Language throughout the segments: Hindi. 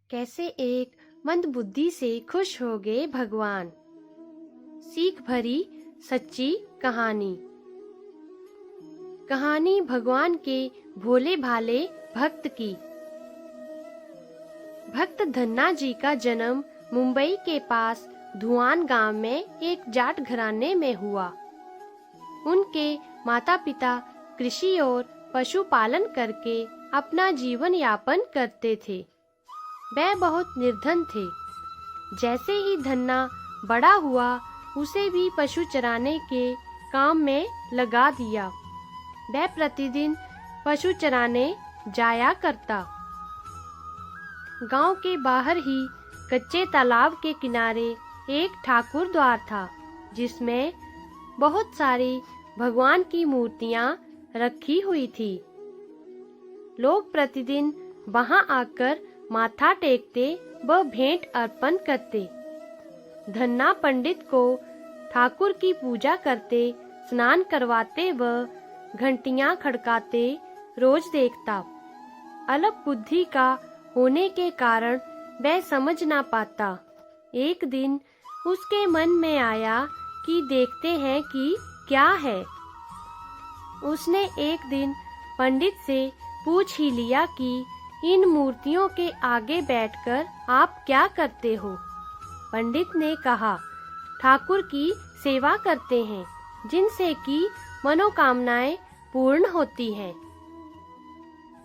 कैसे एक मंदबुद्धि से खुश हो गए भगवान। सीख भरी सच्ची कहानी। कहानी भगवान के भोले भाले भक्त की। भक्त धन्ना जी का जन्म मुंबई के पास धुआन गांव में एक जाट घराने में हुआ। उनके माता पिता कृषि और पशुपालन करके अपना जीवन यापन करते थे। वह बहुत निर्धन थे। जैसे ही धन्ना बड़ा हुआ उसे भी पशु चराने के काम में लगा दिया। वह प्रतिदिन पशु चराने जाया करता। गांव के बाहर ही कच्चे तालाब के किनारे एक ठाकुर द्वार था, जिसमें बहुत सारी भगवान की मूर्तियां रखी हुई थी। लोग प्रतिदिन वहां आकर माथा टेकते व भेंट अर्पण करते। धन्ना पंडित को ठाकुर की पूजा करते, स्नान करवाते व घंटियां खड़काते रोज देखता। अल्प बुद्धि का होने के कारण वह समझ ना पाता। एक दिन उसके मन में आया कि देखते हैं कि क्या है। उसने एक दिन पंडित से पूछ ही लिया कि इन मूर्तियों के आगे बैठकर आप क्या करते हो। पंडित ने कहा, ठाकुर की सेवा करते हैं, जिनसे कि मनोकामनाएं पूर्ण होती हैं।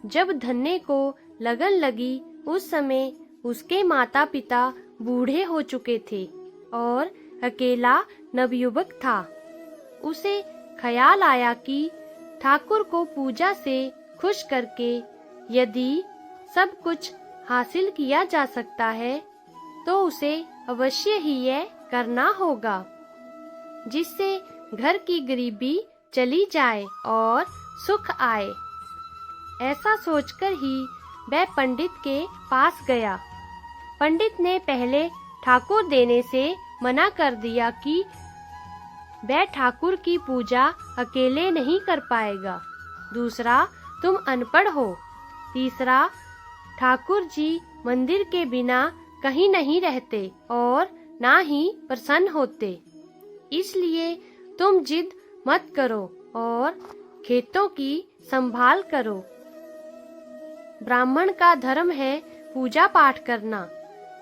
जब धन्ने को लगन लगी, उस समय उसके माता पिता बूढ़े हो चुके थे और अकेला नवयुवक था। उसे ख्याल आया कि ठाकुर को पूजा से खुश करके यदि सब कुछ हासिल किया जा सकता है तो उसे अवश्य ही यह करना होगा, जिससे घर की गरीबी चली जाए और सुख आए। ऐसा सोचकर ही वह पंडित के पास गया। पंडित ने पहले ठाकुर देने से मना कर दिया कि वह ठाकुर की पूजा अकेले नहीं कर पाएगा। दूसरा, तुम अनपढ़ हो। तीसरा, ठाकुर जी मंदिर के बिना कहीं नहीं रहते और ना ही प्रसन्न होते। इसलिए तुम जिद मत करो और खेतों की संभाल करो। ब्राह्मण का धर्म है पूजा पाठ करना,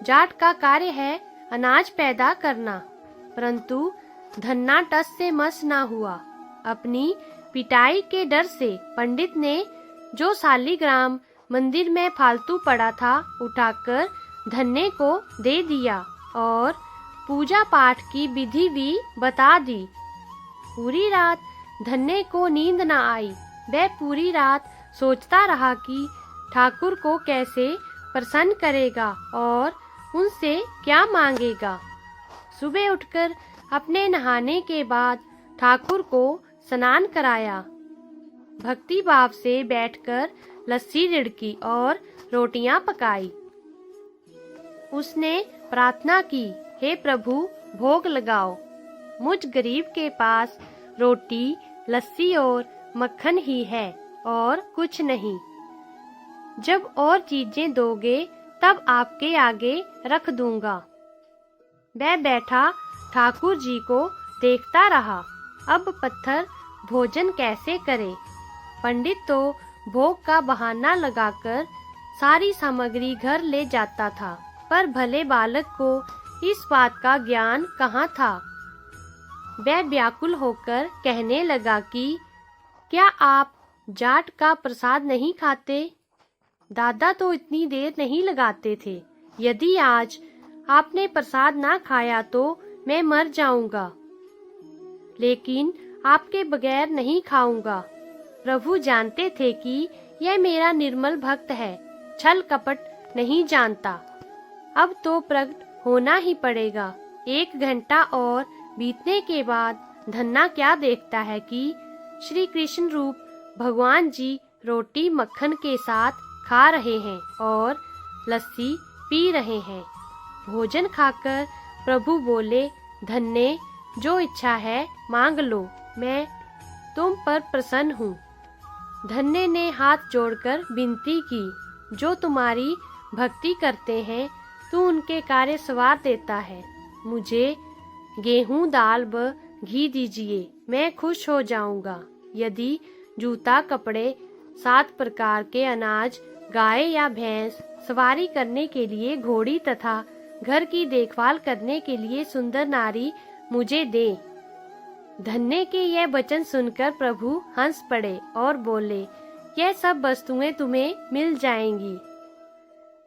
जाट का कार्य है अनाज पैदा करना। परंतु धन्ना टस से मस ना हुआ। अपनी पिटाई के डर से पंडित ने जो शालिग्राम मंदिर में फालतू पड़ा था उठाकर धन्ने को दे दिया और पूजा पाठ की विधि भी बता दी। पूरी रात धन्ने को नींद न आई। वह पूरी रात सोचता रहा कि ठाकुर को कैसे प्रसन्न करेगा और उनसे क्या मांगेगा। सुबह उठकर अपने नहाने के बाद ठाकुर को स्नान कराया। भक्ति भाव से बैठकर लस्सी रिड़की और रोटियां पकाई। उसने प्रार्थना की, हे प्रभु, भोग लगाओ। मुझ गरीब के पास रोटी, लस्सी और मक्खन ही है और कुछ नहीं। जब और चीजें दोगे तब आपके आगे रख दूंगा। वह बैठा ठाकुर जी को देखता रहा। अब पत्थर भोजन कैसे करे। पंडित तो भोग का बहाना लगाकर सारी सामग्री घर ले जाता था, पर भले बालक को इस बात का ज्ञान कहाँ था। वह व्याकुल होकर कहने लगा कि क्या आप जाट का प्रसाद नहीं खाते? दादा तो इतनी देर नहीं लगाते थे। यदि आज आपने प्रसाद ना खाया तो मैं मर जाऊंगा, लेकिन आपके बगैर नहीं खाऊंगा। प्रभु जानते थे कि यह मेरा निर्मल भक्त है, छल कपट नहीं जानता। अब तो प्रकट होना ही पड़ेगा। 1 घंटा और बीतने के बाद धन्ना क्या देखता है कि श्री कृष्ण रूप भगवान जी रोटी मक्खन के साथ खा रहे हैं और लस्सी पी रहे हैं। भोजन खाकर प्रभु बोले, धन्ने, जो इच्छा है मांग लो, मैं तुम पर प्रसन्न हूँ। धन्ने ने हाथ जोड़कर विनती की, जो तुम्हारी भक्ति करते हैं तू उनके कार्य सवार देता है। मुझे गेहूं दाल व घी दीजिए, मैं खुश हो जाऊंगा। यदि जूता कपड़े 7 प्रकार के अनाज, गाय या भैंस, सवारी करने के लिए घोड़ी तथा घर की देखभाल करने के लिए सुंदर नारी मुझे दे। धन्य के यह वचन सुनकर प्रभु हंस पड़े और बोले, यह सब वस्तुएं तुम्हें मिल जाएंगी।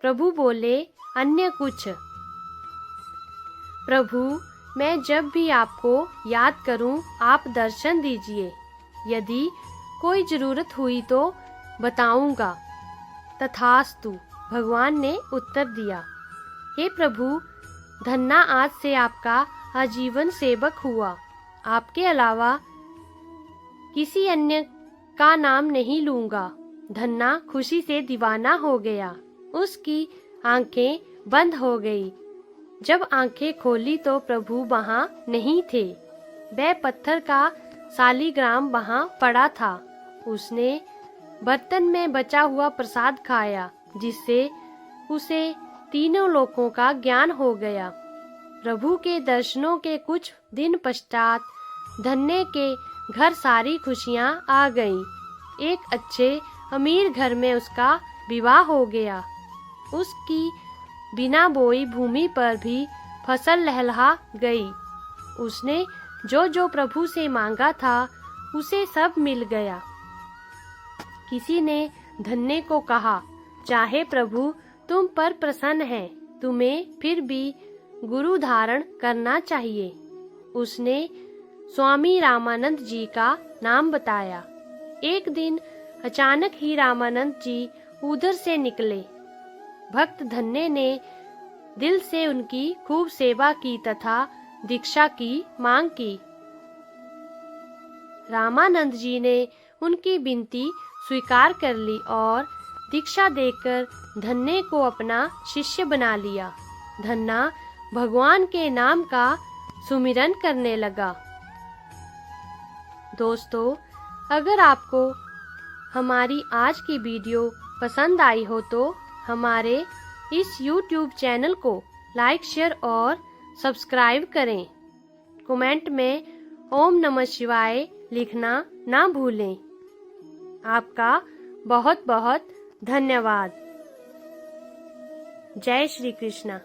प्रभु बोले, अन्य कुछ? प्रभु, मैं जब भी आपको याद करूं, आप दर्शन दीजिए। यदि कोई जरूरत हुई तो बताऊंगा। तथास्तु, भगवान ने उत्तर दिया। हे प्रभु, धन्ना आज से आपका आजीवन सेवक हुआ। आपके अलावा किसी अन्य का नाम नहीं लूंगा। धन्ना खुशी से दीवाना हो गया। उसकी आंखें बंद हो गई। जब आंखें खोली तो प्रभु वहां नहीं थे। वह पत्थर का शालिग्राम वहां पड़ा था। उसने बर्तन में बचा हुआ प्रसाद खाया, जिससे उसे तीनों लोकों का ज्ञान हो गया। प्रभु के दर्शनों के कुछ दिन पश्चात धन्य के घर सारी खुशियां आ गईं। एक अच्छे अमीर घर में उसका विवाह हो गया। उसकी बिना बोई भूमि पर भी फसल लहलहा गई। उसने जो जो प्रभु से मांगा था उसे सब मिल गया। किसी ने धन्य को कहा, चाहे प्रभु तुम पर प्रसन्न है, तुम्हें फिर भी गुरु धारण करना चाहिए। उसने स्वामी रामानंद जी का नाम बताया। एक दिन अचानक ही रामानंद जी उधर से निकले। भक्त धन्य ने दिल से उनकी खूब सेवा की तथा दीक्षा की मांग की। रामानंद जी ने उनकी विनती स्वीकार कर ली और दीक्षा देकर धन्य को अपना शिष्य बना लिया। धन्ना भगवान के नाम का सुमिरन करने लगा। दोस्तों, अगर आपको हमारी आज की वीडियो पसंद आई हो तो हमारे इस YouTube चैनल को लाइक, शेयर और सब्सक्राइब करें। कमेंट में ओम नमः शिवाय लिखना ना भूलें। आपका बहुत बहुत धन्यवाद। जय श्री कृष्ण।